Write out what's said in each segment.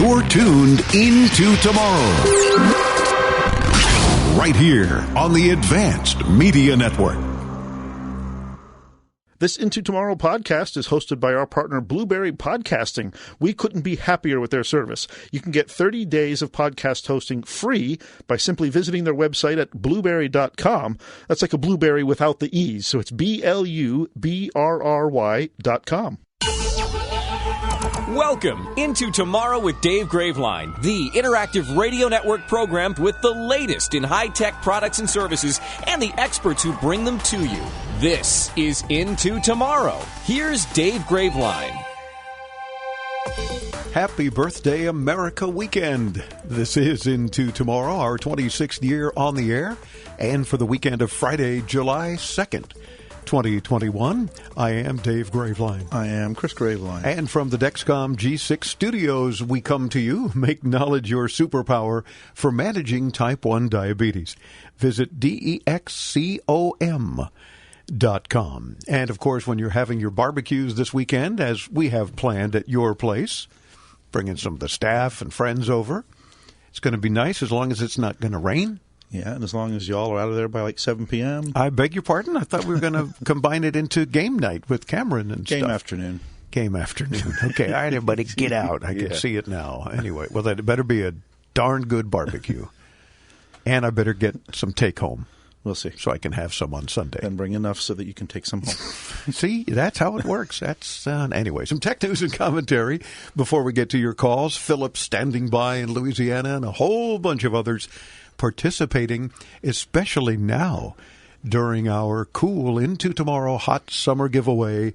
You're tuned into tomorrow. Right here on the Advanced Media Network. This Into Tomorrow podcast is hosted by our partner Blueberry Podcasting. We couldn't be happier with their service. You can get 30 days of podcast hosting free by simply visiting their website at blueberry.com. That's like a blueberry without the E's, so it's BLUBRRY.com. Welcome into Tomorrow with Dave Graveline, the interactive radio network program with the latest in high-tech products and services and the experts who bring them to you. This is Into Tomorrow. Here's Dave Graveline. Happy birthday, America weekend. This is Into Tomorrow, our 26th year on the air, and for the weekend of Friday, July 2nd. 2021. I am Dave Graveline. I am Chris Graveline. And from the Dexcom G6 studios, we come to you. Make knowledge your superpower for managing type 1 diabetes. Visit DEXCOM.com. And, of course, when you're having your barbecues this weekend, as we have planned at your place, bringing some of the staff and friends over, it's going to be nice as long as it's not going to rain. Yeah, and as long as y'all are out of there by like 7 p.m. I beg your pardon? I thought we were going to combine it into game night with Cameron and Game stuff. afternoon. Game afternoon. Okay, all right, everybody, get out. I can see it now. Anyway, well, that better be a darn good barbecue. And I better get some take-home. We'll see. So I can have some on Sunday. And bring enough so that you can take some home. See, that's how it works. That's anyway, some tech news and commentary before we get to your calls. Philip standing by in Louisiana and a whole bunch of others participating, especially now during our cool Into Tomorrow hot summer giveaway.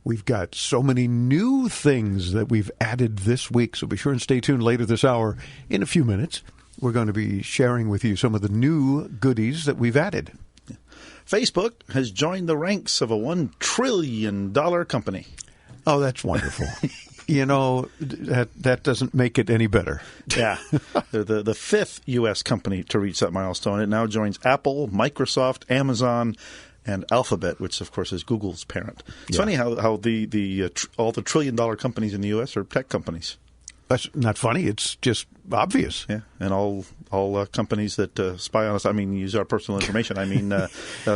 We've got so many new things that we've added this week, so be sure and stay tuned later this hour. In a few minutes, we're going to be sharing with you some of the new goodies that we've added. Facebook has joined the ranks of a $1 trillion company. Oh, that's wonderful. You know, that doesn't make it any better. Yeah. They're the fifth U.S. company to reach that milestone. It now joins Apple, Microsoft, Amazon, and Alphabet, which, of course, is Google's parent. It's funny how all the trillion-dollar companies in the U.S. are tech companies. That's not funny. It's just obvious. Yeah, and all companies that spy on us, I mean, use our personal information. I mean,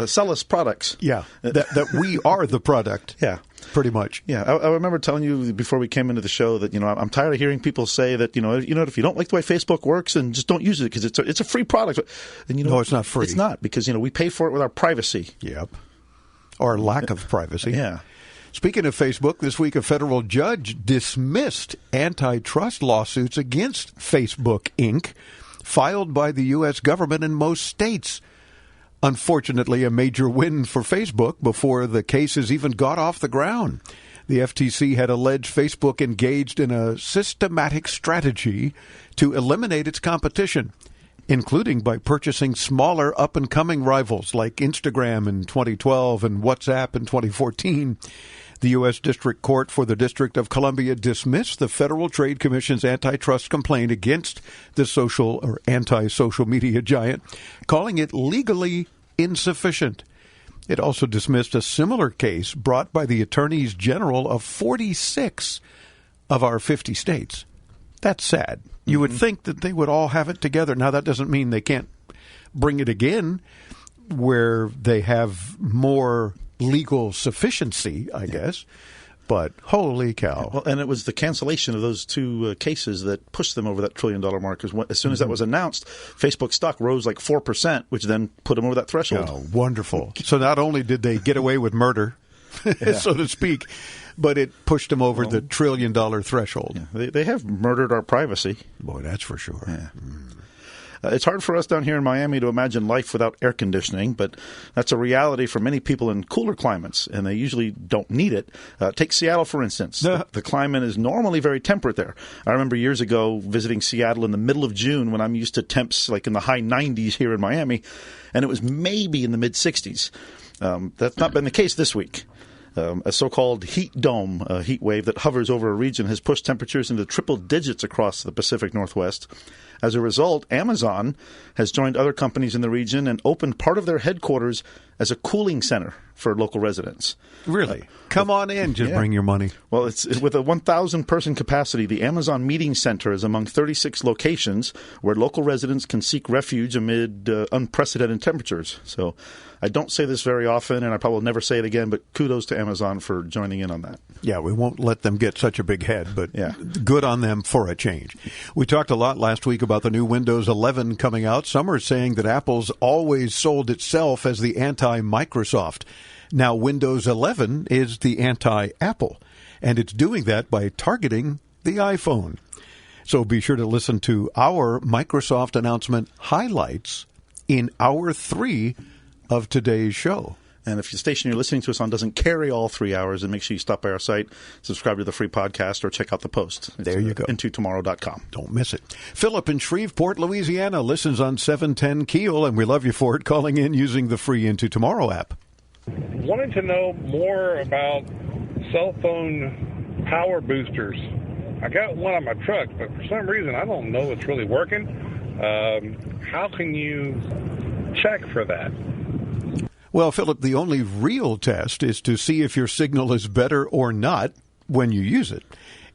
sell us products. Yeah, that we are the product. Yeah. Pretty much. Yeah, I remember telling you before we came into the show that, I'm tired of hearing people say that, if you don't like the way Facebook works, then just don't use it because it's a free product. And, no, it's not free. It's not because, we pay for it with our privacy. Yep. Or lack of privacy. Yeah. Speaking of Facebook, this week a federal judge dismissed antitrust lawsuits against Facebook, Inc., filed by the U.S. government in most states. Unfortunately, a major win for Facebook before the cases even got off the ground. The FTC had alleged Facebook engaged in a systematic strategy to eliminate its competition, including by purchasing smaller up-and-coming rivals like Instagram in 2012 and WhatsApp in 2014. The U.S. District Court for the District of Columbia dismissed the Federal Trade Commission's antitrust complaint against the social or anti-social media giant, calling it legally insufficient. It also dismissed a similar case brought by the attorneys general of 46 of our 50 states. That's sad. You would think that they would all have it together. Now, that doesn't mean they can't bring it again where they have more legal sufficiency, I guess. But holy cow. Well, and it was the cancellation of those two cases that pushed them over that $1 trillion mark. As soon as that was announced, Facebook stock rose like 4%, which then put them over that threshold. Oh, wonderful. So not only did they get away with murder, so to speak, but it pushed them over the $1 trillion threshold. Yeah, they have murdered our privacy. Boy, that's for sure. Yeah. It's hard for us down here in Miami to imagine life without air conditioning, but that's a reality for many people in cooler climates, and they usually don't need it. Take Seattle, for instance. The climate is normally very temperate there. I remember years ago visiting Seattle in the middle of June when I'm used to temps like in the high 90s here in Miami, and it was maybe in the mid-60s. That's not been the case this week. A so-called heat dome, a heat wave that hovers over a region, has pushed temperatures into triple digits across the Pacific Northwest. As a result, Amazon has joined other companies in the region and opened part of their headquarters as a cooling center for local residents. Really? Come on in, just bring your money. Well, it's with a 1,000-person capacity, the Amazon Meeting Center is among 36 locations where local residents can seek refuge amid unprecedented temperatures. So I don't say this very often, and I probably will never say it again, but kudos to Amazon for joining in on that. Yeah, we won't let them get such a big head, but good on them for a change. We talked a lot last week about the new Windows 11 coming out. Some are saying that Apple's always sold itself as the anti-Microsoft. Now, Windows 11 is the anti-Apple, and it's doing that by targeting the iPhone. So be sure to listen to our Microsoft announcement highlights in Hour 3 of today's show. And if the station you're listening to us on doesn't carry all 3 hours, then make sure you stop by our site, subscribe to the free podcast, or check out the post. There you go. intotomorrow.com. Don't miss it. Philip in Shreveport, Louisiana, listens on 710 Keel, and we love you for it, calling in using the free Into Tomorrow app. Wanted to know more about cell phone power boosters. I got one on my truck, but for some reason I don't know it's really working. How can you check for that? Well, Philip, the only real test is to see if your signal is better or not when you use it.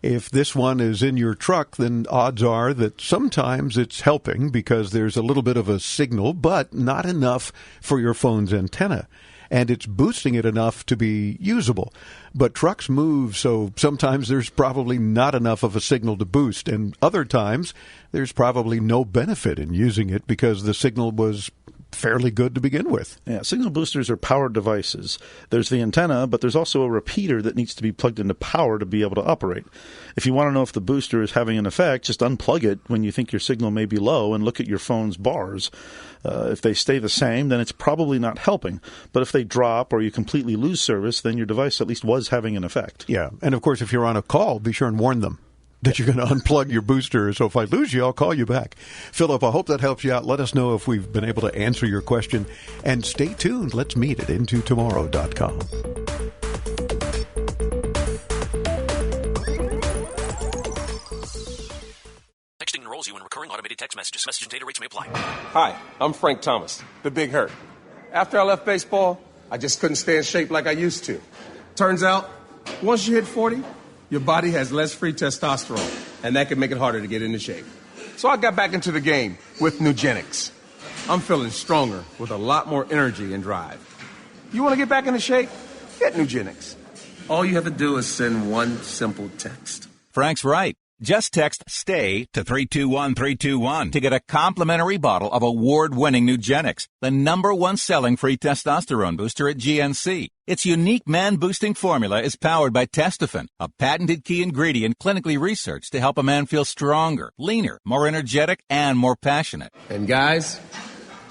If this one is in your truck, then odds are that sometimes it's helping because there's a little bit of a signal, but not enough for your phone's antenna. And it's boosting it enough to be usable. But trucks move, so sometimes there's probably not enough of a signal to boost. And other times, there's probably no benefit in using it because the signal was fairly good to begin with. Yeah, signal boosters are powered devices. There's the antenna, but there's also a repeater that needs to be plugged into power to be able to operate. If you want to know if the booster is having an effect, just unplug it when you think your signal may be low and look at your phone's bars. If they stay the same, then it's probably not helping. But if they drop or you completely lose service, then your device at least was having an effect. Yeah, and of course, if you're on a call, be sure and warn them that you're going to unplug your booster. So if I lose you, I'll call you back. Philip, I hope that helps you out. Let us know if we've been able to answer your question. And stay tuned. Let's meet at intotomorrow.com. Texting enrolls you in recurring automated text messages. Message and data rates may apply. Hi, I'm Frank Thomas, the Big Hurt. After I left baseball, I just couldn't stay in shape like I used to. Turns out, once you hit 40, your body has less free testosterone, and that can make it harder to get into shape. So I got back into the game with Nugenics. I'm feeling stronger with a lot more energy and drive. You want to get back into shape? Get Nugenics. All you have to do is send one simple text. Frank's right. Just text STAY to 321321 to get a complimentary bottle of award-winning Nugenics, the #1 selling free testosterone booster at GNC. Its unique man-boosting formula is powered by Testofen, a patented key ingredient clinically researched to help a man feel stronger, leaner, more energetic, and more passionate. And guys,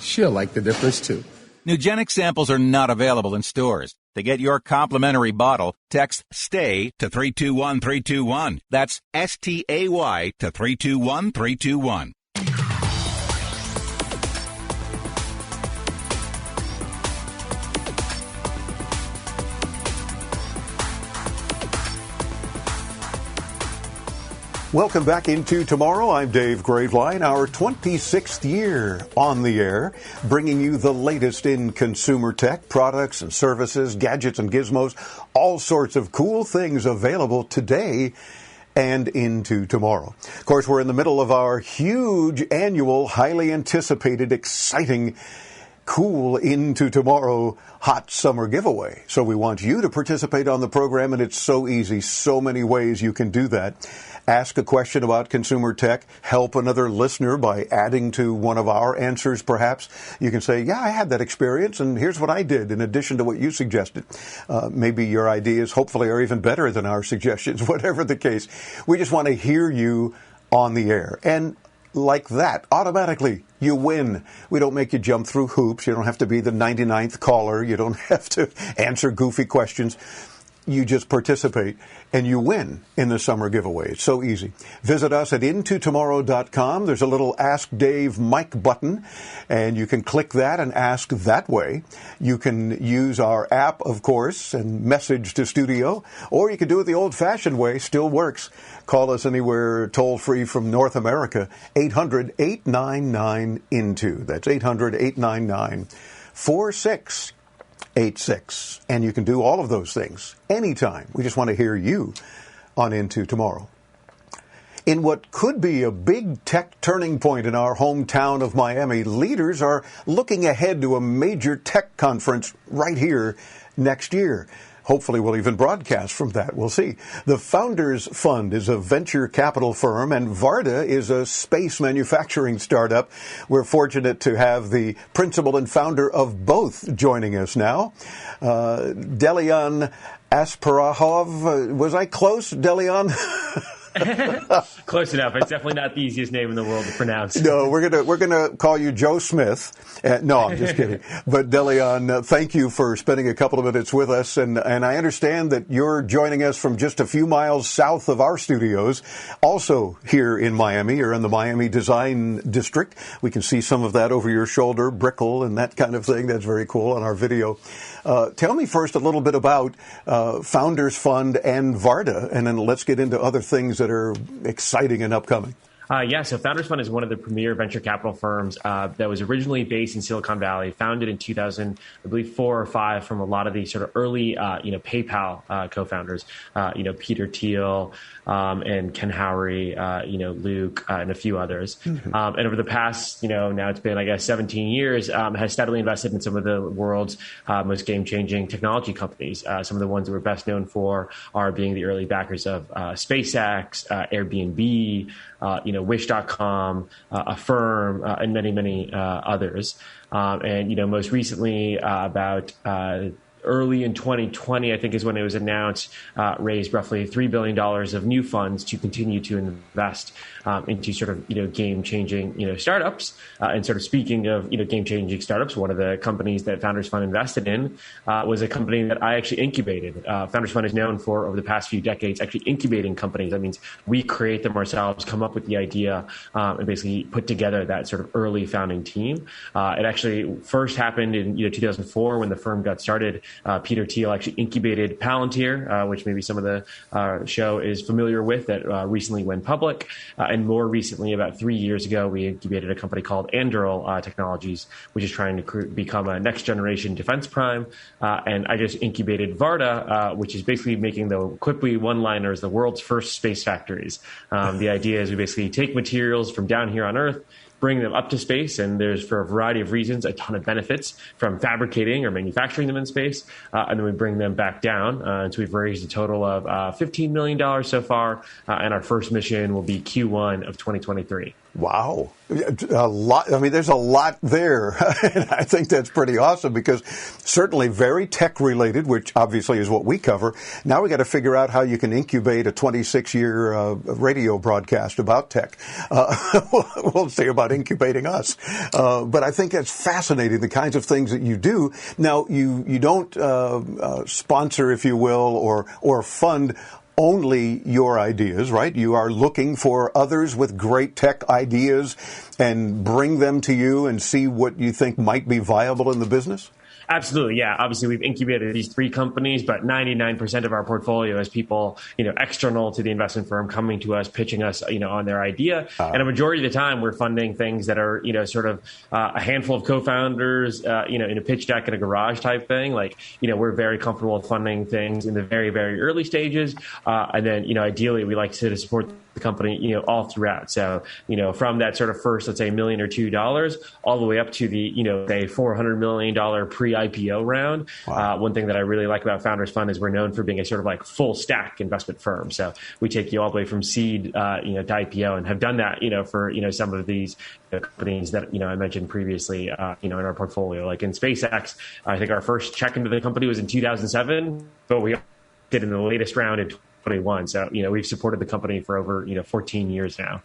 she'll like the difference too. Nugenic samples are not available in stores. To get your complimentary bottle, text STAY to 321321. That's STAY to 321321. Welcome back into Tomorrow. I'm Dave Graveline, our 26th year on the air, bringing you the latest in consumer tech, products and services, gadgets and gizmos, all sorts of cool things available today and into tomorrow. Of course, we're in the middle of our huge annual, highly anticipated, exciting, cool Into Tomorrow hot summer giveaway. So we want you to participate on the program, and it's so easy, so many ways you can do that. Ask a question about consumer tech, help another listener by adding to one of our answers, perhaps. You can say, yeah, I had that experience, and here's what I did in addition to what you suggested. Maybe your ideas, hopefully, are even better than our suggestions, whatever the case. We just want to hear you on the air. And like that, automatically, you win. We don't make you jump through hoops. You don't have to be the 99th caller. You don't have to answer goofy questions. You just participate, and you win in the summer giveaway. It's so easy. Visit us at intotomorrow.com. There's a little Ask Dave mic button, and you can click that and ask that way. You can use our app, of course, and message to studio, or you can do it the old-fashioned way. Still works. Call us anywhere toll-free from North America, 800-899-INTO. That's 800-899-4600. 888-203-8686. And you can do all of those things anytime. We just want to hear you on Into Tomorrow. In what could be a big tech turning point in our hometown of Miami, leaders are looking ahead to a major tech conference right here next year. Hopefully we'll even broadcast from that. We'll see. The Founders Fund is a venture capital firm, and Varda is a space manufacturing startup. We're fortunate to have the principal and founder of both joining us now. Delian Asparahov. Was I close, Delian? Close enough. It's definitely not the easiest name in the world to pronounce. No, we're gonna call you Joe Smith. No, I'm just kidding. But Delian, thank you for spending a couple of minutes with us. And I understand that you're joining us from just a few miles south of our studios, also here in Miami. You're in the Miami Design District. We can see some of that over your shoulder, Brickell and that kind of thing. That's very cool on our video. Tell me first a little bit about Founders Fund and Varda, and then let's get into other things that are exciting and upcoming. So Founders Fund is one of the premier venture capital firms that was originally based in Silicon Valley, founded in 2000, I believe 4 or 5, from a lot of the sort of early, PayPal co-founders, Peter Thiel and Ken Howry, Luke, and a few others. Mm-hmm. And over the past, now it's been, I guess, 17 years, has steadily invested in some of the world's most game-changing technology companies. Some of the ones that we're best known for are being the early backers of SpaceX, Airbnb, Wish.com, Affirm, and many, many others. And most recently, about early in 2020, I think is when it was announced, raised roughly $3 billion of new funds to continue to invest into sort of, game-changing, startups. And sort of speaking of, game-changing startups, one of the companies that Founders Fund invested in was a company that I actually incubated. Founders Fund is known for, over the past few decades, actually incubating companies. That means we create them ourselves, come up with the idea, and basically put together that sort of early founding team. It actually first happened in 2004 when the firm got started. Peter Thiel actually incubated Palantir, which maybe some of the show is familiar with, that recently went public. And more recently, about 3 years ago, we incubated a company called Anduril Technologies, which is trying to become a next-generation defense prime. And I just incubated Varda, which is basically making the quippy one-liners the world's first space factories. The idea is we basically take materials from down here on Earth, bring them up to space, and there's, for a variety of reasons, a ton of benefits from fabricating or manufacturing them in space, and then we bring them back down. And so we've raised a total of $15 million so far, and our first mission will be Q1 of 2023. Wow. A lot. I mean, there's a lot there. And I think that's pretty awesome because certainly very tech related, which obviously is what we cover. Now we got to figure out how you can incubate a 26-year radio broadcast about tech. We'll see about incubating us. But I think that's fascinating, the kinds of things that you do. Now, you don't sponsor, if you will, or fund only your ideas, right? You are looking for others with great tech ideas and bring them to you and see what you think might be viable in the business? Absolutely, yeah. Obviously, we've incubated these 3 companies, but 99% of our portfolio is people, external to the investment firm coming to us, pitching us, on their idea. And a majority of the time, we're funding things that are, sort of a handful of co-founders, in a pitch deck in a garage type thing. Like, we're very comfortable with funding things in the very, very early stages. And then, ideally, we like to support the company, all throughout. So, from that sort of first, let's say $1 million or $2 all the way up to the, say $400 million pre-IPO round. Wow. One thing that I really like about Founders Fund is we're known for being a sort of like full stack investment firm. So we take you all the way from seed, to IPO, and have done that, for, some of these companies that, I mentioned previously, in our portfolio, like in SpaceX. I think our first check into the company was in 2007, but we did in the latest round in 2021. So, we've supported the company for over, 14 years now.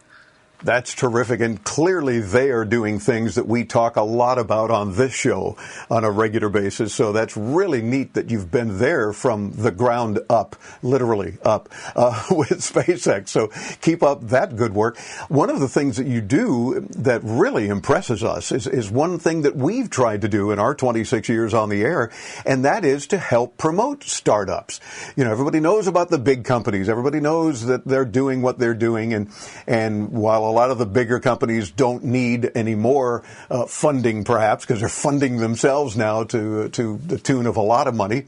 That's terrific. And clearly they are doing things that we talk a lot about on this show on a regular basis. So that's really neat that you've been there from the ground up, literally up, with SpaceX. So keep up that good work. One of the things that you do that really impresses us is one thing that we've tried to do in our 26 years on the air, and that is to help promote startups. Everybody knows about the big companies. Everybody knows that they're doing what they're doing. And while a lot of the bigger companies don't need any more funding, perhaps, because they're funding themselves now to the tune of a lot of money.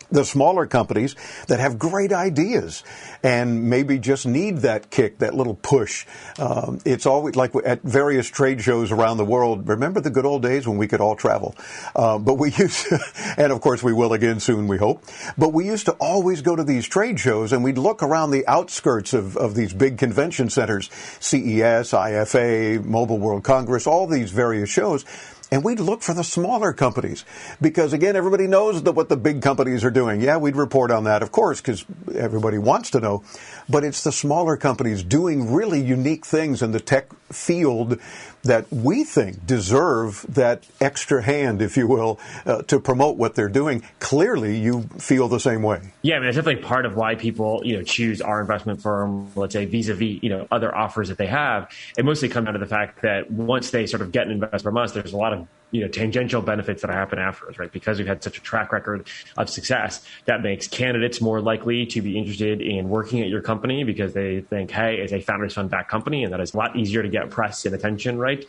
The smaller companies that have great ideas and maybe just need that kick, that little push. It's always like at various trade shows around the world. Remember the good old days when we could all travel? But we used to, and of course we will again soon, we hope. But we used to always go to these trade shows and we'd look around the outskirts of these big convention centers, CES, IFA, Mobile World Congress, all these various shows. And we'd look for the smaller companies because, again, everybody knows what the big companies are doing. Yeah, we'd report on that, of course, because everybody wants to know. But it's the smaller companies doing really unique things in the tech field that we think deserve that extra hand, if you will, to promote what they're doing. Clearly, you feel the same way. Yeah, I mean, it's definitely part of why people, choose our investment firm, let's say, vis-a-vis, other offers that they have. It mostly comes down to the fact that once they sort of get an investment from us, there's a lot of tangential benefits that happen afterwards, right? Because we've had such a track record of success, that makes candidates more likely to be interested in working at your company because they think, hey, it's a founders fund backed company, and that is a lot easier to get press and attention, right?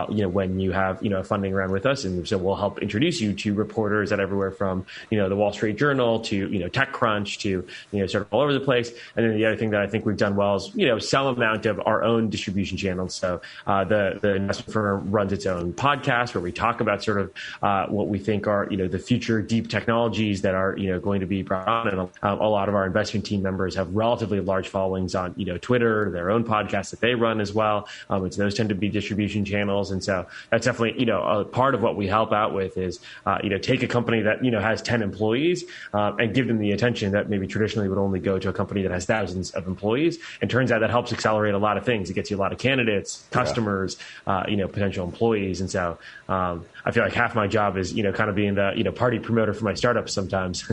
When you have, a funding round with us. And so we'll help introduce you to reporters at everywhere from, the Wall Street Journal to, TechCrunch to, sort of all over the place. And then the other thing that I think we've done well is, some amount of our own distribution channels. So the investment firm runs its own podcast where we talk about sort of what we think are, the future deep technologies that are, going to be brought on. And a lot of our investment team members have relatively large followings on, Twitter, their own podcasts that they run as well. And so those tend to be distribution channels. And so that's definitely, a part of what we help out with is, take a company that, has 10 employees and give them the attention that maybe traditionally would only go to a company that has thousands of employees. And turns out that helps accelerate a lot of things. It gets you a lot of candidates, customers, potential employees. And so I feel like half my job is, kind of being the, party promoter for my startups sometimes.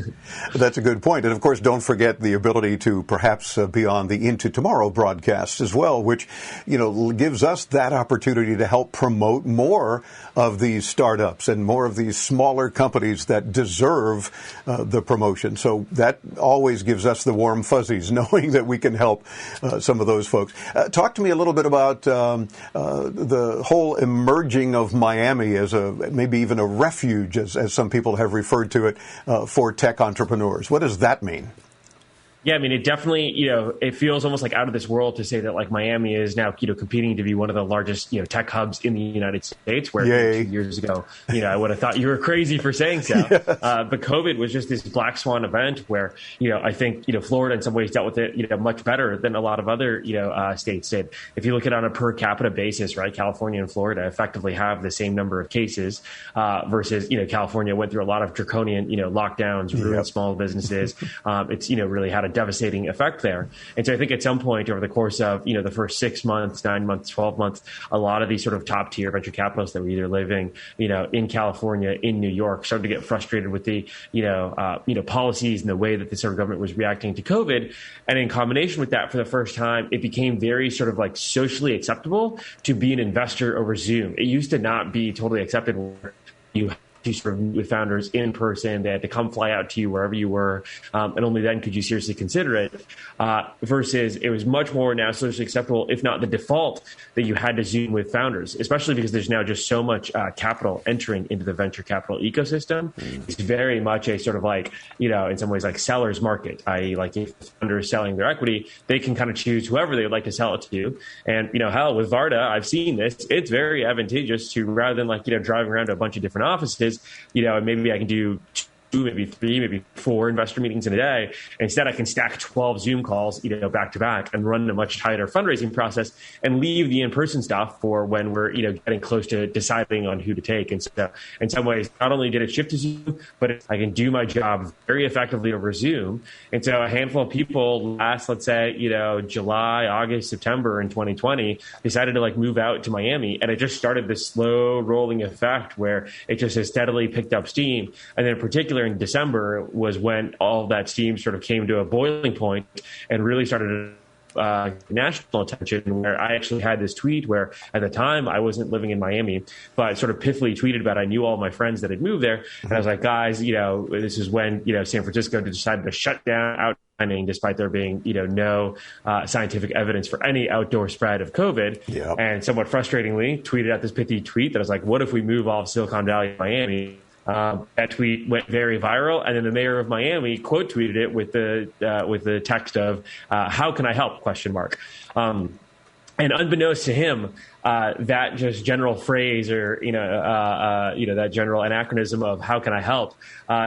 That's a good point. And of course, don't forget the ability to perhaps be on the Into Tomorrow broadcast as well, which, gives us that opportunity to help promote more of these startups and more of these smaller companies that deserve the promotion. So that always gives us the warm fuzzies, knowing that we can help some of those folks. Talk to me a little bit about the whole emerging of Miami as maybe even a refuge, as some people have referred to it, for tech entrepreneurs. What does that mean? Yeah, I mean, it definitely, it feels almost like out of this world to say that like Miami is now, competing to be one of the largest, tech hubs in the United States, where 2 years ago, I would have thought you were crazy for saying so. Yes. But COVID was just this black swan event where, I think, Florida in some ways dealt with it, much better than a lot of other, states did. If you look at it on a per capita basis, right, California and Florida effectively have the same number of cases versus, California went through a lot of draconian, lockdowns, ruined small businesses. It's, really had a devastating effect there. And so I think at some point over the course of, the first 6 months, 9 months, 12 months, a lot of these sort of top tier venture capitalists that were either living, in California, in New York, started to get frustrated with the, policies and the way that the sort of government was reacting to COVID. And in combination with that, for the first time, it became very sort of like socially acceptable to be an investor over Zoom. It used to not be totally acceptable. You to sort of meet with founders in person. They had to come fly out to you wherever you were, and only then could you seriously consider it. Versus it was much more now socially acceptable, if not the default, that you had to Zoom with founders, especially because there's now just so much capital entering into the venture capital ecosystem. It's very much a sort of like, in some ways like seller's market, i.e. like if founders selling their equity, they can kind of choose whoever they would like to sell it to. And, hell, with Varda, I've seen this. It's very advantageous to, rather than like, driving around to a bunch of different offices, and maybe I can do 2, maybe 3, maybe 4 investor meetings in a day. Instead, I can stack 12 Zoom calls, back to back and run a much tighter fundraising process and leave the in-person stuff for when we're, getting close to deciding on who to take. And so in some ways, not only did it shift to Zoom, but I can do my job very effectively over Zoom. And so a handful of people last, let's say, July, August, September in 2020 decided to like move out to Miami. And it just started this slow rolling effect where it just has steadily picked up steam. And then in particular, in December was when all that steam sort of came to a boiling point and really started national attention, where I actually had this tweet where at the time I wasn't living in Miami, but sort of pithily tweeted about I knew all my friends that had moved there. And I was like, guys, this is when, San Francisco decided to shut down dining, despite there being, no scientific evidence for any outdoor spread of COVID. Yep. And somewhat frustratingly, tweeted out this pithy tweet that was like, what if we move all of Silicon Valley to Miami? That tweet went very viral, and then the mayor of Miami quote tweeted it with the text of "How can I help?" ? And unbeknownst to him, that just general phrase or that general anachronism of "How can I help?"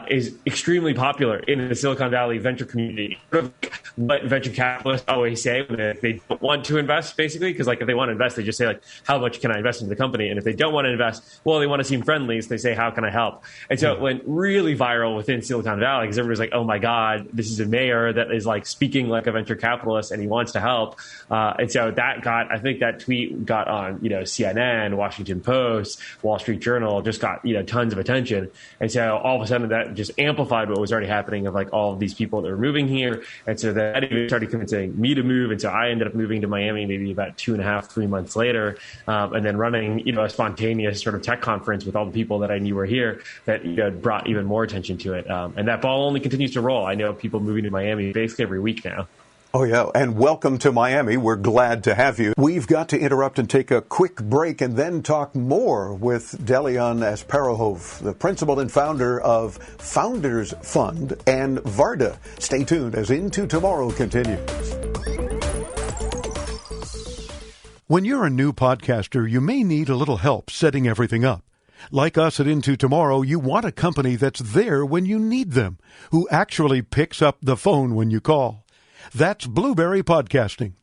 is extremely popular in the Silicon Valley venture community. Sort of what venture capitalists always say when they don't want to invest, basically, because if they want to invest, they just say "How much can I invest into the company?" And if they don't want to invest, well, they want to seem friendly, so they say "How can I help?" And so it went really viral within Silicon Valley because everybody's like, "Oh my God, this is a mayor that is speaking like a venture capitalist and he wants to help." And so I think that tweet got on CNN, Washington Post, Wall Street Journal, just got tons of attention. And so all of a sudden that just amplified what was already happening of all of these people that were moving here. And so that even started convincing me to move. And so I ended up moving to Miami maybe about 2.5, 3 months later, and then running a spontaneous sort of tech conference with all the people that I knew were here that brought even more attention to it. And that ball only continues to roll. I know people moving to Miami basically every week now. Oh, yeah. And welcome to Miami. We're glad to have you. We've got to interrupt and take a quick break and then talk more with Delian Asparuhov, the principal and founder of Founders Fund and Varda. Stay tuned as Into Tomorrow continues. When you're a new podcaster, you may need a little help setting everything up. Like us at Into Tomorrow, you want a company that's there when you need them, who actually picks up the phone when you call. That's Blueberry Podcasting.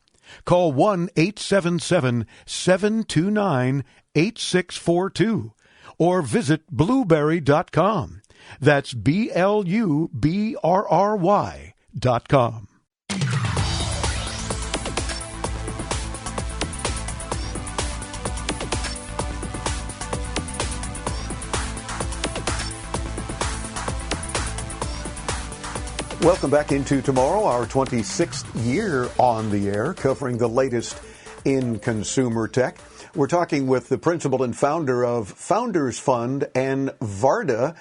Call 1-877-729-8642 or visit blueberry.com. That's BLUBRRY.com. Welcome back Into Tomorrow, our 26th year on the air, covering the latest in consumer tech. We're talking with the principal and founder of Founders Fund and Varda,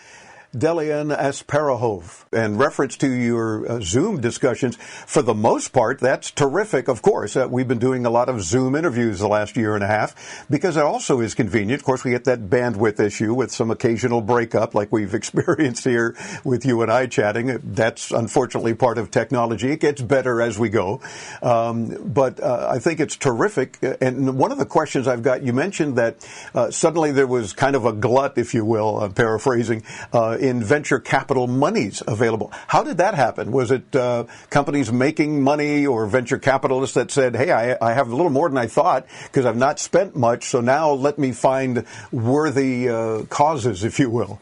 Delian Asparuhov. In reference to your Zoom discussions, for the most part, that's terrific. Of course, we've been doing a lot of Zoom interviews the last year and a half because it also is convenient. Of course, we get that bandwidth issue with some occasional breakup like we've experienced here with you and I chatting. That's unfortunately part of technology. It gets better as we go. But I think it's terrific. And one of the questions I've got, you mentioned that suddenly there was kind of a glut, if you will, I'm paraphrasing, in venture capital monies available. How did that happen? Was it companies making money or venture capitalists that said, hey, I have a little more than I thought because I've not spent much, so now let me find worthy causes, if you will?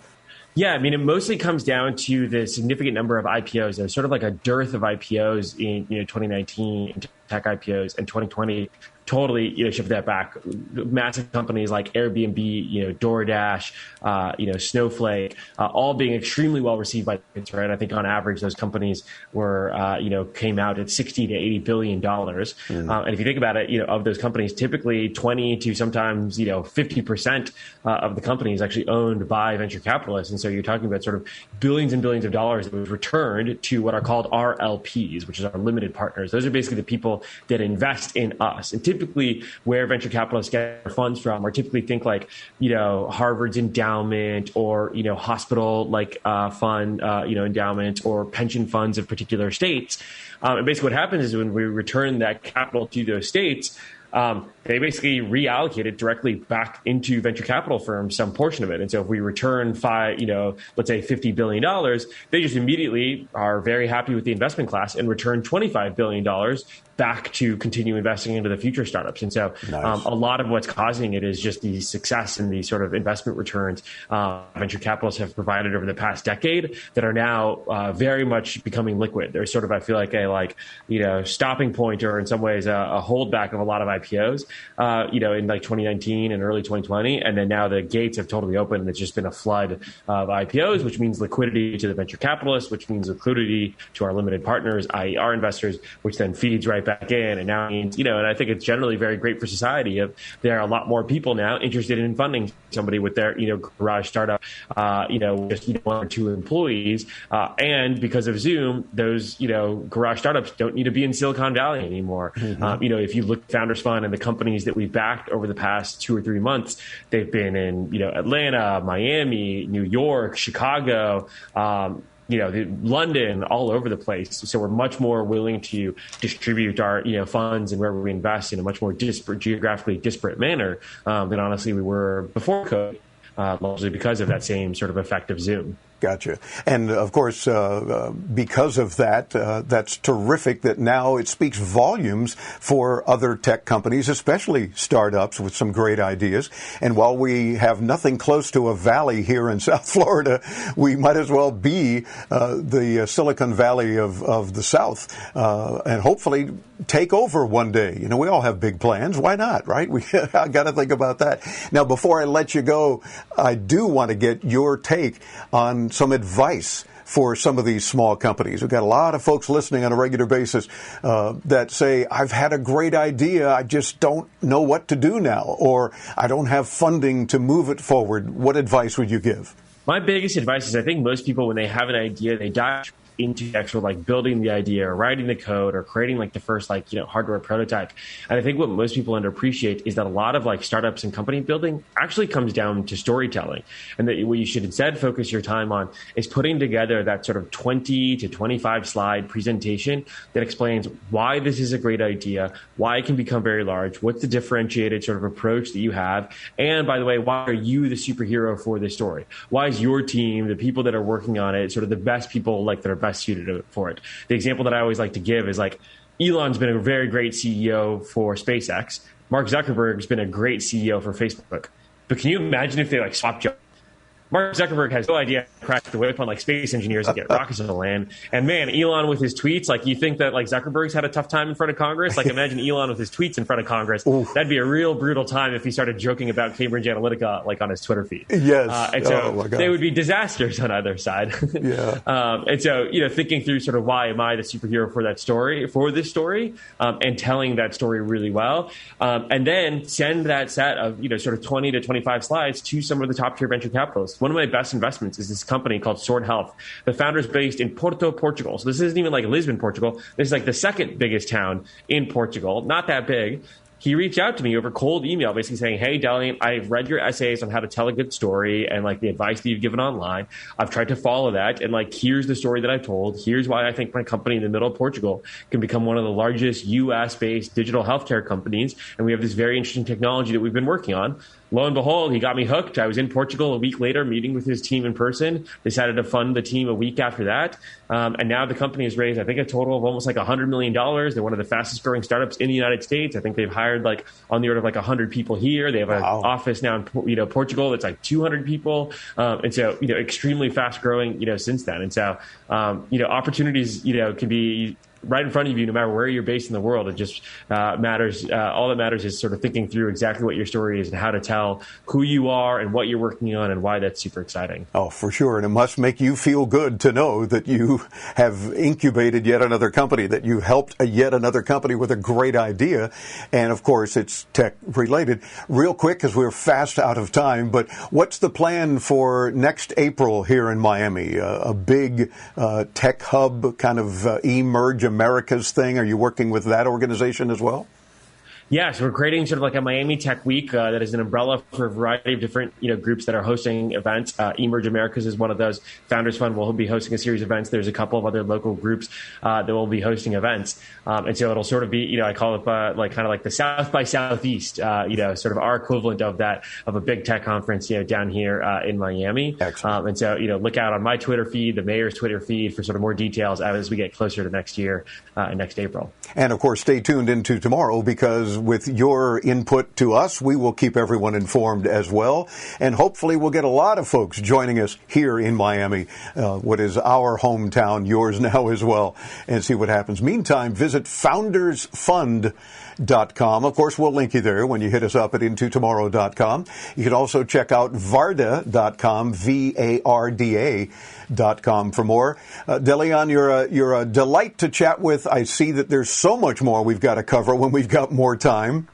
Yeah, I mean, it mostly comes down to the significant number of IPOs. There's sort of like a dearth of IPOs in 2019, tech IPOs, and 2020 totally shifted that back. Massive companies like Airbnb, DoorDash, Snowflake, all being extremely well received by the right? I think on average those companies were came out at $60 to $80 billion. And if you think about it, of those companies, typically 20 to sometimes 50% of the company is actually owned by venture capitalists. And so you're talking about sort of billions and billions of dollars that was returned to what are called RLPs, which is our limited partners. Those are basically the people that invest in us. And typically where venture capitalists get their funds from are typically think like, Harvard's endowment or, hospital fund, endowment or pension funds of particular states. And basically what happens is when we return that capital to those states, they basically reallocated directly back into venture capital firms, some portion of it. And so if we return let's say $50 billion, they just immediately are very happy with the investment class and return $25 billion back to continue investing into the future startups. And so Nice. A lot of what's causing it is just the success and the sort of investment returns venture capitalists have provided over the past decade that are now very much becoming liquid. There's sort of, I feel like, a stopping point or in some ways a holdback of a lot of IPOs, in like 2019 and early 2020. And then now the gates have totally opened, and it's just been a flood of IPOs, which means liquidity to the venture capitalists, which means liquidity to our limited partners, i.e. our investors, which then feeds right back in. And now means, and I think it's generally very great for society. There are a lot more people now interested in funding somebody with their, garage startup, just 1 or 2 employees. And because of Zoom, those, garage startups don't need to be in Silicon Valley anymore. Mm-hmm. If you look at Founders Fund and the companies that we've backed over the past 2 or 3 months, they've been in, Atlanta, Miami, New York, Chicago, London, all over the place. So we're much more willing to distribute our, funds and where we invest in a much more geographically disparate manner than honestly we were before COVID, largely because of that same sort of effect of Zoom. Gotcha. And of course, because of that, that's terrific that now it speaks volumes for other tech companies, especially startups with some great ideas. And while we have nothing close to a valley here in South Florida, we might as well be the Silicon Valley of the South, and hopefully take over one day. We all have big plans. Why not, right? I got to think about that. Now, before I let you go, I do want to get your take on some advice for some of these small companies. We've got a lot of folks listening on a regular basis that say, I've had a great idea, I just don't know what to do now, or I don't have funding to move it forward. What advice would you give? My biggest advice is I think most people, when they have an idea, they dive into actual building the idea or writing the code or creating the first hardware prototype. And I think what most people underappreciate is that a lot of startups and company building actually comes down to storytelling, and that what you should instead focus your time on is putting together that sort of 20 to 25 slide presentation that explains why this is a great idea, why it can become very large, what's the differentiated sort of approach that you have, and by the way, why are you the superhero for this story? Why is your team, the people that are working on it, sort of the best people that are best suited for it? The example that I always like to give is Elon's been a very great CEO for SpaceX. Mark Zuckerberg's been a great CEO for Facebook. But can you imagine if they swapped jobs? Mark Zuckerberg has no idea how to crack the whip on space engineers and get rockets to land. And man, Elon with his tweets, you think that Zuckerberg's had a tough time in front of Congress? Imagine Elon with his tweets in front of Congress. Ooh. That'd be a real brutal time if he started joking about Cambridge Analytica on his Twitter feed. Yes. And so they would be disasters on either side. Yeah. And so, thinking through sort of why am I the superhero for that story, for this story, and telling that story really well. And then send that set of, sort of 20 to 25 slides to some of the top tier venture capitalists. One of my best investments is this company called Sword Health. The founder is based in Porto, Portugal. So this isn't even Lisbon, Portugal. This is the second biggest town in Portugal. Not that big. He reached out to me over cold email, basically saying, hey, Delian, I've read your essays on how to tell a good story and the advice that you've given online. I've tried to follow that. And here's the story that I've told. Here's why I think my company in the middle of Portugal can become one of the largest US-based digital healthcare companies. And we have this very interesting technology that we've been working on. Lo and behold, he got me hooked. I was in Portugal a week later, meeting with his team in person, decided to fund the team a week after that. And now the company has raised, I think, a total of almost $100 million. They're one of the fastest growing startups in the United States. I think they've hired on the order of 100 people here. They have an office now in Portugal that's 200 people. And so, extremely fast growing, since then. And so, opportunities, can be right in front of you, no matter where you're based in the world. It just matters. All that matters is sort of thinking through exactly what your story is and how to tell who you are and what you're working on and why that's super exciting. Oh, for sure. And it must make you feel good to know that you have incubated yet another company, that you helped yet another company with a great idea. And of course, it's tech related. Real quick, because we're fast out of time, but what's the plan for next April here in Miami? A big tech hub kind of emerge America's thing? Are you working with that organization as well? Yes, we're creating sort of a Miami Tech Week that is an umbrella for a variety of different groups that are hosting events. Emerge Americas is one of those. Founders Fund will be hosting a series of events. There's a couple of other local groups that will be hosting events, and so it'll sort of be I call it kind of the South by Southeast, sort of our equivalent of that, of a big tech conference down here in Miami. Excellent. And so look out on my Twitter feed, the mayor's Twitter feed, for sort of more details as we get closer to next year, next April. And of course, stay tuned into tomorrow, because with your input to us, we will keep everyone informed as well. And hopefully we'll get a lot of folks joining us here in Miami, what is our hometown, yours now as well, and see what happens. Meantime, visit foundersfund.com intotomorrow.com. Of course, we'll link you there when you hit us up at intotomorrow.com. You can also check out varda.com, VARDA.com for more. DeLeon, you're a delight to chat with. I see that there's so much more we've got to cover when we've got more time.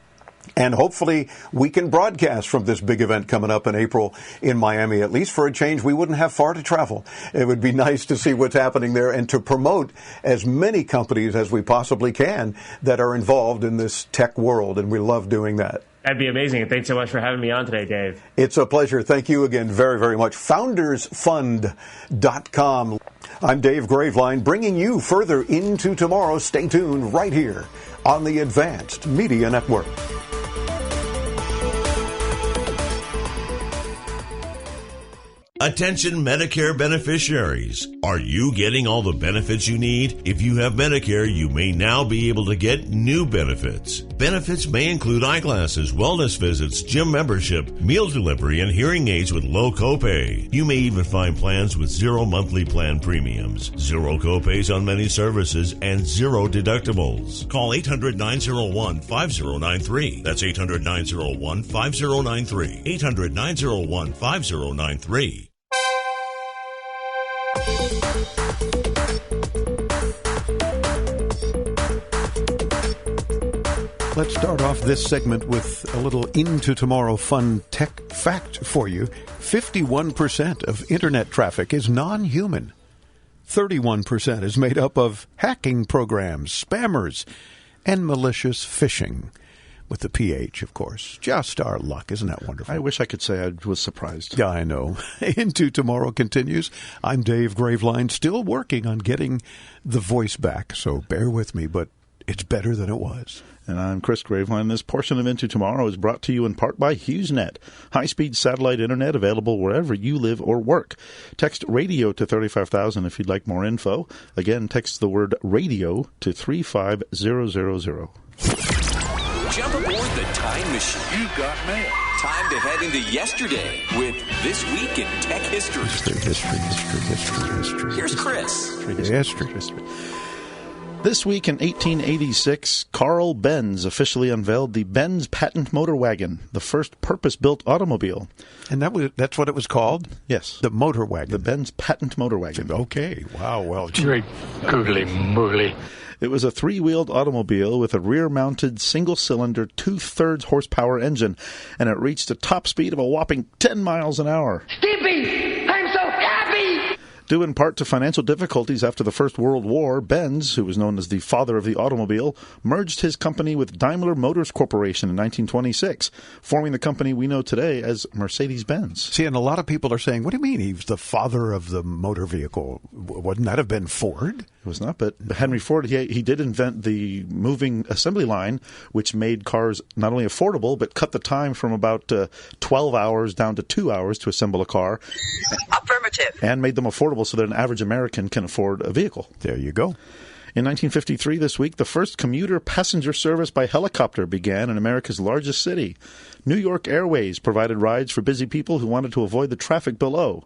And hopefully we can broadcast from this big event coming up in April in Miami. At least for a change, we wouldn't have far to travel. It would be nice to see what's happening there and to promote as many companies as we possibly can that are involved in this tech world. And we love doing that. That'd be amazing. And thanks so much for having me on today, Dave. It's a pleasure. Thank you again very, very much. Foundersfund.com. I'm Dave Graveline, bringing you further into tomorrow. Stay tuned right here on the Advanced Media Network. Attention Medicare beneficiaries. Are you getting all the benefits you need? If you have Medicare, you may now be able to get new benefits. Benefits may include eyeglasses, wellness visits, gym membership, meal delivery, and hearing aids with low copay. You may even find plans with 0 monthly plan premiums, 0 copays on many services, and 0 deductibles. Call 800-901-5093. That's 800-901-5093. 800-901-5093. Let's start off this segment with a little Into Tomorrow fun tech fact for you. 51% of internet traffic is non-human. 31% is made up of hacking programs, spammers, and malicious phishing. With the PH, of course. Just our luck. Isn't that wonderful? I wish I could say I was surprised. Yeah, I know. Into Tomorrow continues. I'm Dave Graveline, still working on getting the voice back, so bear with me, but it's better than it was. And I'm Chris Graveline. This portion of Into Tomorrow is brought to you in part by HughesNet, high-speed satellite internet available wherever you live or work. Text radio to 35,000 if you'd like more info. Again, text the word radio to 35000. Jump aboard the time machine. You've got mail. Time to head into yesterday with This Week in Tech History. History. Here's Chris. History. This week in 1886, Carl Benz officially unveiled the Benz patent motor wagon, the first purpose-built automobile. And that's what it was called? Yes. The motor wagon. The Benz patent motor wagon. Okay. Wow. Well, great googly moogly. It was a 3-wheeled automobile with a rear-mounted single-cylinder 2/3 horsepower engine, and it reached a top speed of a whopping 10 miles an hour. Skippy, I'm so happy! Due in part to financial difficulties after the First World War, Benz, who was known as the father of the automobile, merged his company with Daimler Motors Corporation in 1926, forming the company we know today as Mercedes-Benz. See, and a lot of people are saying, what do you mean he's the father of the motor vehicle? Wouldn't that have been Ford? It was not, but Henry Ford, he did invent the moving assembly line, which made cars not only affordable, but cut the time from about 12 hours down to 2 hours to assemble a car. Affirmative. And made them affordable so that an average American can afford a vehicle. There you go. In 1953, this week, the first commuter passenger service by helicopter began in America's largest city. New York Airways provided rides for busy people who wanted to avoid the traffic below.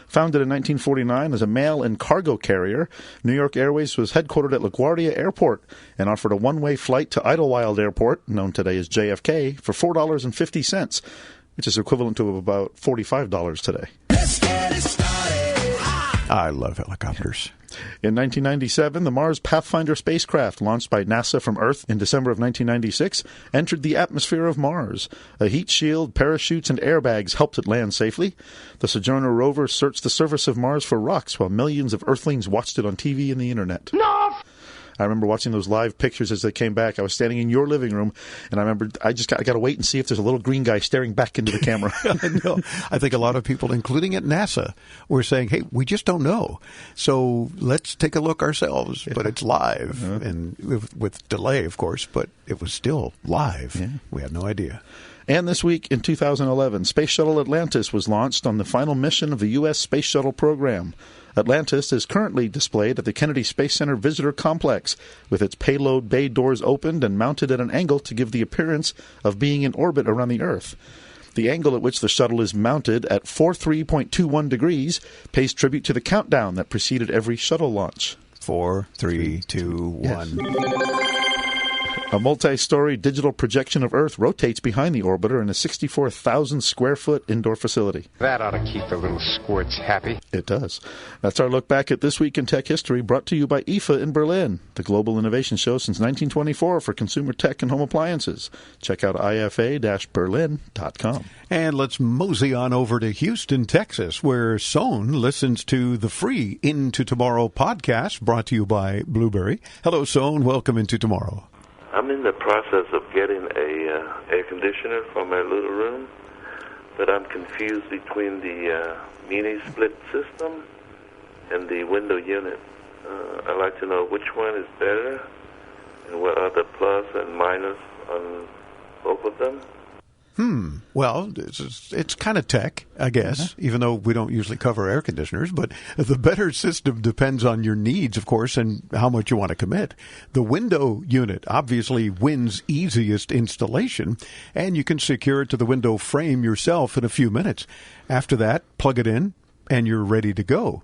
Founded in 1949 as a mail and cargo carrier, New York Airways was headquartered at LaGuardia Airport and offered a one-way flight to Idlewild Airport, known today as JFK, for $4.50, which is equivalent to about $45 today. Let's get it started. I love helicopters. In 1997, the Mars Pathfinder spacecraft, launched by NASA from Earth in December of 1996, entered the atmosphere of Mars. A heat shield, parachutes, and airbags helped it land safely. The Sojourner rover searched the surface of Mars for rocks while millions of Earthlings watched it on TV and the internet. No! I remember watching those live pictures as they came back. I was standing in your living room, and I remember I got to wait and see if there's a little green guy staring back into the camera. I know. I think a lot of people, including at NASA, were saying, hey, we just don't know. So let's take a look ourselves. Yeah. But it's live, and with delay, of course, but it was still live. Yeah. We had no idea. And this week in 2011, Space Shuttle Atlantis was launched on the final mission of the U.S. Space Shuttle program. Atlantis is currently displayed at the Kennedy Space Center Visitor Complex, with its payload bay doors opened and mounted at an angle to give the appearance of being in orbit around the Earth. The angle at which the shuttle is mounted at 43.21 degrees pays tribute to the countdown that preceded every shuttle launch. 4, 3, 2, 1. A multi-story digital projection of Earth rotates behind the orbiter in a 64,000 square foot indoor facility. That ought to keep the little squirts happy. It does. That's our look back at This Week in Tech History, brought to you by IFA in Berlin, the global innovation show since 1924 for consumer tech and home appliances. Check out ifa-berlin.com. And let's mosey on over to Houston, Texas, where Sohn listens to the free Into Tomorrow podcast, brought to you by Blueberry. Hello, Sohn. Welcome into Tomorrow. I'm in the process of getting a air conditioner for my little room, but I'm confused between the mini split system and the window unit. I'd like to know which one is better and what are the plus and minus on both of them. Well, it's kind of tech, I guess, even though we don't usually cover air conditioners. But the better system depends on your needs, of course, and how much you want to commit. The window unit obviously wins easiest installation, and you can secure it to the window frame yourself in a few minutes. After that, plug it in, and you're ready to go.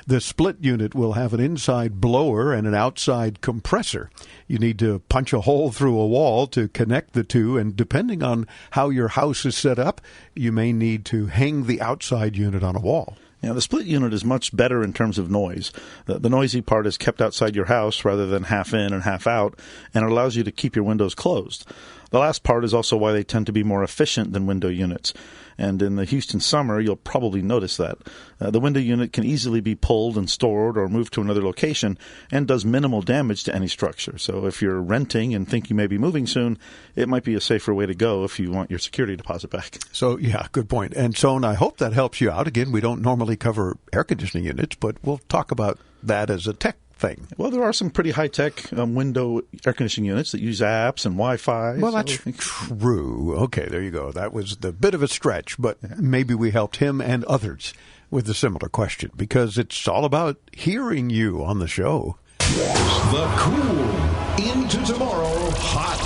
The split unit will have an inside blower and an outside compressor. You need to punch a hole through a wall to connect the two, and depending on how your house is set up, you may need to hang the outside unit on a wall. The split unit is much better in terms of noise. The noisy part is kept outside your house rather than half in and half out, and it allows you to keep your windows closed. The last part is also why they tend to be more efficient than window units. And in the Houston summer, you'll probably notice that. The window unit can easily be pulled and stored or moved to another location and does minimal damage to any structure. So if you're renting and think you may be moving soon, it might be a safer way to go if you want your security deposit back. So, yeah, good point. And so I hope that helps you out. Again, we don't normally cover air conditioning units, but we'll talk about that as a tech thing. Well, there are some pretty high-tech window air conditioning units that use apps and Wi-Fi. Well, that's true. Okay, there you go. That was the bit of a stretch, but maybe we helped him and others with a similar question, because it's all about hearing you on the show. The cool Into Tomorrow Hot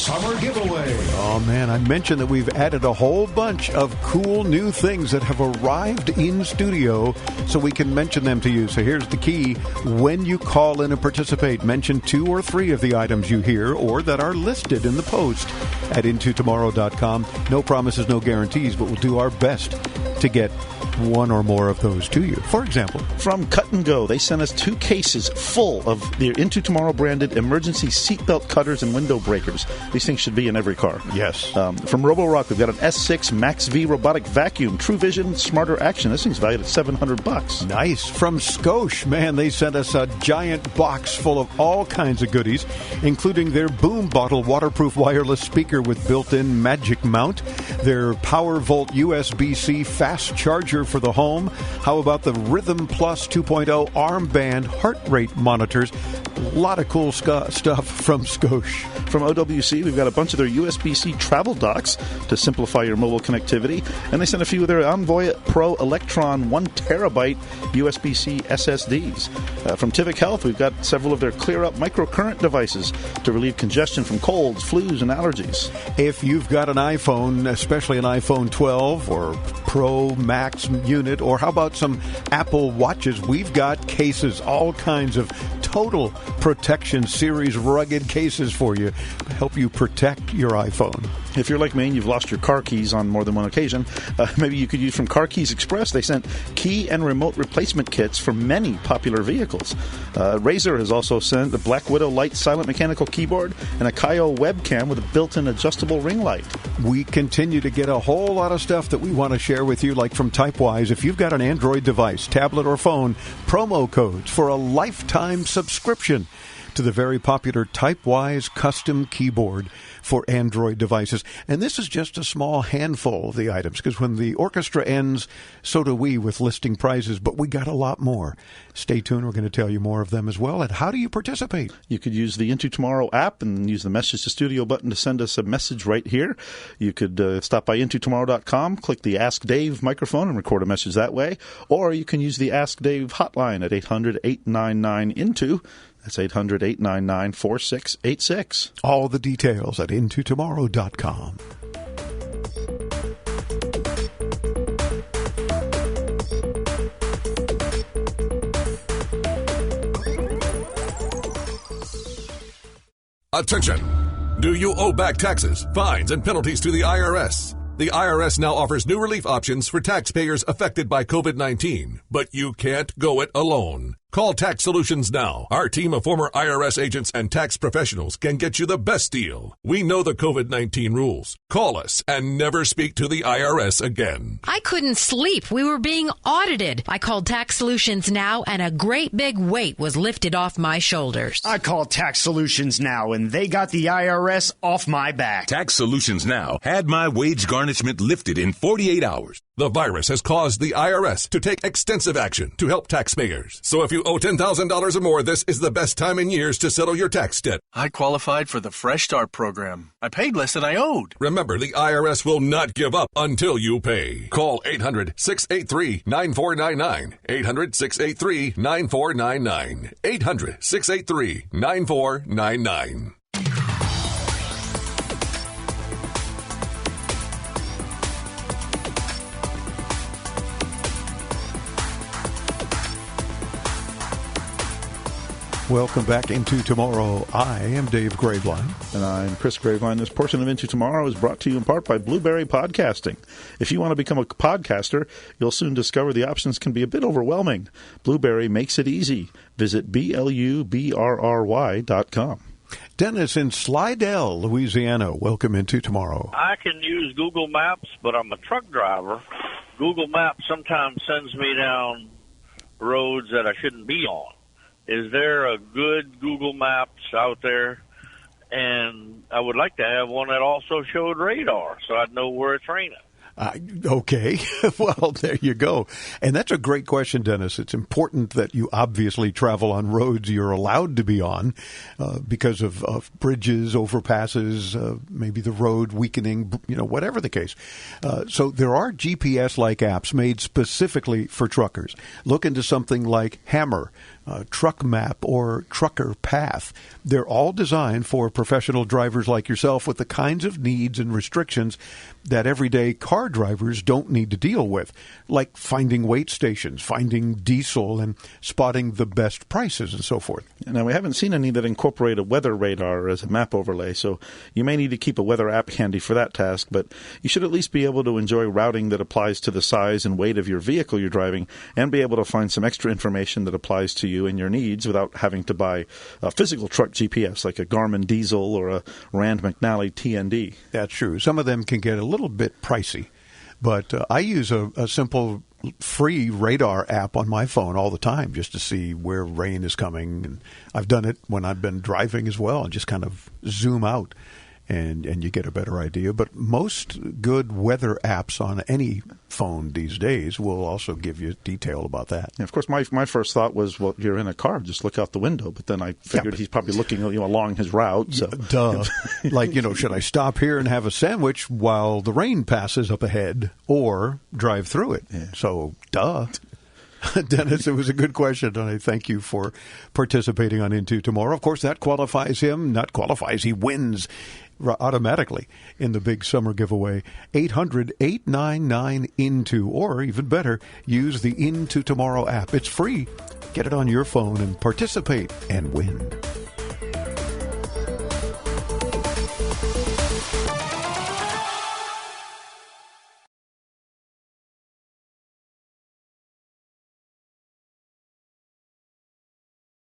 Summer Giveaway. Oh, man, I mentioned that we've added a whole bunch of cool new things that have arrived in studio so we can mention them to you. So here's the key. When you call in and participate, mention 2 or 3 of the items you hear or that are listed in the post at intotomorrow.com. No promises, no guarantees, but we'll do our best to get one or more of those to you. For example, from Cut and Go, they sent us 2 cases full of their Into Tomorrow branded emergency seatbelt cutters and window breakers. These things should be in every car. Yes. From Roborock, we've got an S6 Max V robotic vacuum, True Vision, Smarter Action. This thing's valued at $700. Nice. From Scosh, man, they sent us a giant box full of all kinds of goodies, including their Boom Bottle waterproof wireless speaker with built-in magic mount, their Power Volt USB-C fast charger for the home. How about the Rhythm Plus 2.0 armband heart rate monitors? A lot of cool stuff from Scosh. From OWC, we've got a bunch of their USB-C travel docks to simplify your mobile connectivity. And they sent a few of their Envoy Pro Electron 1 terabyte USB-C SSDs. From Tivic Health, we've got several of their Clear Up microcurrent devices to relieve congestion from colds, flus, and allergies. If you've got an iPhone, especially an iPhone 12 or Pro Max unit, or how about some Apple Watches, we've got cases, all kinds of total protection series rugged cases for you to help you protect your iPhone. If you're like me and you've lost your car keys on more than one occasion, maybe you could use from Car Keys Express. They sent key and remote replacement kits for many popular vehicles. Razer has also sent the Black Widow Light silent mechanical keyboard and a Kaio webcam with a built-in adjustable ring light. We continue to get a whole lot of stuff that we want to share with you, like from Typewise. If you've got an Android device, tablet, or phone, promo codes for a lifetime subscription to the very popular Typewise custom keyboard for Android devices. And this is just a small handful of the items, because when the orchestra ends, so do we with listing prizes, but we got a lot more. Stay tuned. We're going to tell you more of them as well. And how do you participate? You could use the Into Tomorrow app and use the Message to Studio button to send us a message right here. You could stop by intotomorrow.com, click the Ask Dave microphone and record a message that way. Or you can use the Ask Dave hotline at 800-899-INTO. That's 800-899-4686. All the details at intotomorrow.com. Attention! Do you owe back taxes, fines, and penalties to the IRS? The IRS now offers new relief options for taxpayers affected by COVID-19, but you can't go it alone. Call Tax Solutions now. Our team of former IRS agents and tax professionals can get you the best deal. We know the COVID-19 rules. Call us and never speak to the IRS again. I couldn't sleep. We were being audited. I called Tax Solutions now, and a great big weight was lifted off my shoulders. I called Tax Solutions now, and they got the IRS off my back. Tax Solutions now had my wage garnishment lifted in 48 hours. The virus has caused the IRS to take extensive action to help taxpayers. So if you owe $10,000 or more, this is the best time in years to settle your tax debt. I qualified for the Fresh Start program. I paid less than I owed. Remember, the IRS will not give up until you pay. Call 800-683-9499. 800-683-9499. 800-683-9499. Welcome back Into Tomorrow. I am Dave Graveline. And I'm Chris Graveline. This portion of Into Tomorrow is brought to you in part by Blueberry Podcasting. If you want to become a podcaster, you'll soon discover the options can be a bit overwhelming. Blueberry makes it easy. Visit BLUBRRY.com. Dennis in Slidell, Louisiana. Welcome Into Tomorrow. I can use Google Maps, but I'm a truck driver. Google Maps sometimes sends me down roads that I shouldn't be on. Is there a good Google Maps out there? And I would like to have one that also showed radar so I'd know where it's raining. Okay. Well, there you go. And that's a great question, Dennis. It's important that you obviously travel on roads you're allowed to be on because of bridges, overpasses, maybe the road weakening, whatever the case. So there are GPS-like apps made specifically for truckers. Look into something like Hammer, Truck Map, or Trucker Path. They're all designed for professional drivers like yourself with the kinds of needs and restrictions that everyday car drivers don't need to deal with, like finding weight stations, finding diesel, and spotting the best prices and so forth. Now, we haven't seen any that incorporate a weather radar as a map overlay, so you may need to keep a weather app handy for that task, but you should at least be able to enjoy routing that applies to the size and weight of your vehicle you're driving and be able to find some extra information that applies to you and your needs without having to buy a physical truck GPS like a Garmin Diesel or a Rand McNally TND. That's true. Some of them can get a little bit pricey, but I use a simple free radar app on my phone all the time just to see where rain is coming. And I've done it when I've been driving as well and just kind of zoom out and you get a better idea. But most good weather apps on any phone these days will also give you detail about that. And of course, my first thought was, well, you're in a car, just look out the window. But then I figured he's probably looking along his route. So. Duh. Like, should I stop here and have a sandwich while the rain passes up ahead or drive through it? Yeah. So, duh. Dennis, it was a good question, and I thank you for participating on Into Tomorrow. Of course, that qualifies him. Not qualifies, he wins automatically in the big summer giveaway. 800-899-INTO, or even better, use the Into Tomorrow app. It's free. Get it on your phone and participate and win.